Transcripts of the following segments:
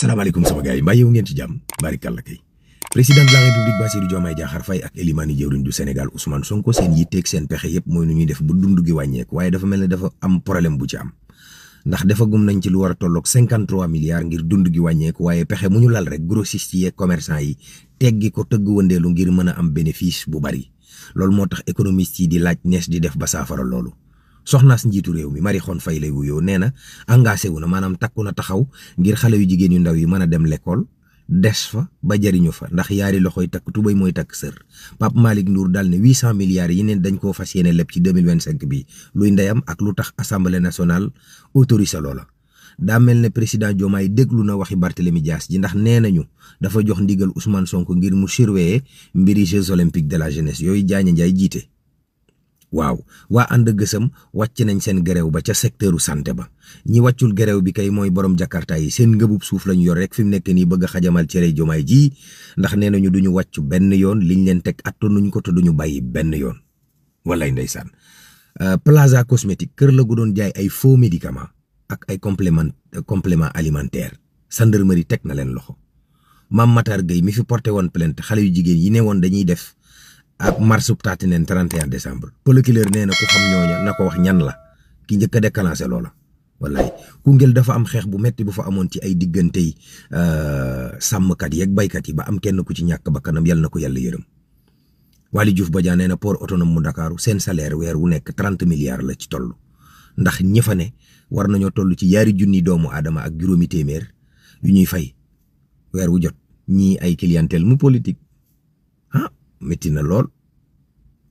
salaamaaleykum sama gars yi mbaa yow ngeen ci jàmm barikàlla kay président de la république Bassirou Diomaye Diakhar Faye ak Elimani jëwriñ du Sénégal Ousmane Sonko seen yitteeg seen pexe yëpp mooy nu ñuy def bu dund gi wàññeeku waaye dafa mel ne dafa am problème bu ci am ndax dafa gum nañ ci lu war a tolloog 53 milliards ngir dund gi wàññeeku waaye pexe mu ñu lal rek grossiste yi commerçant yi teggi ko tëgg wëndeelu ngir mën a am bénéfice bu bari loolu moo tax économiste yi di laaj nees di def ba saafara loolu. soxnaas njiitu réew mi Marie Khone Faye lay wuyoo nee na engagé wu na maanaam takku na taxaw ngir xale yu jigéen yu ndaw yi mën a dem l'école des fa ba jariñu fa ndax yaari loxoy takk tubay mooy takk sër Pape Malick Ndour daal ne 800 milliards yi neen dañ koo fas yéene lépp ci 2025 bi luy ndeyam ak lu tax assemblée nationale autorisé loola. daa mel ne président Diomaye déglu na waxi Barthélémy Dias ji ndax nee nañu dafa jox ndigal Ousmane Sonko ngir mu surveiller mbiri Jeux olympiques de la jeunesse yooyu Diagne Ndiaye jiite. waaw waa ànd gësam wàcc nañ seen gerew ba ca secteuru santé ba ñi wàccul gerew bi kay mooy borom jakarta yi seen ngëbub suuf lañu yor rek fi mu nekk nii bëgg a xajamal cere Diomaye ji ndax nee nañu duñu wàcc benn yoon liñ leen teg attanuñ ko te duñu bàyyi benn yoon walay ndeysaan. Plaza cosmétique kër la gu doon jaay ay faux médicaments ak ay complément alimentaire gendarmerie teg na leen loxo Mame Matar Gueye mi fi porté woon plainte xale yu jigéen yi ne woon dañuy def ak marsub taati neen 31 décembre procureur nee na ku xam ñooña na ko wax ñan la ki njëkk a déclenché loola wallaay Koungheul dafa am xeex bu metti bu fa amoon ci ay diggantey sàmmkat yi ak baykat yi ba am kenn ku ci ñàkk bakkanam yal na ko yàlla yërëm. Waly Diouf Bodian nee na port autonome mu Dakaaru seen salaire weer wu nekk 30 milliards la ci toll ndax ñi fa ne war nañoo toll ci 2 junni doomu aadama ak juróomi téeméer yu ñuy fay weer wu jot ñii ay clientèle mu politique métti na lool.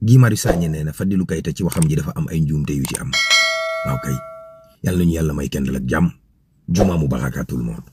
Guy Marius Sagna nee na Fadilou Keita ci waxam ji dafa am ay njuumte yu ci am waaw kay yàlla nañu yàlla may kenn ak jàmm jumaa mu baax ak tout le monde.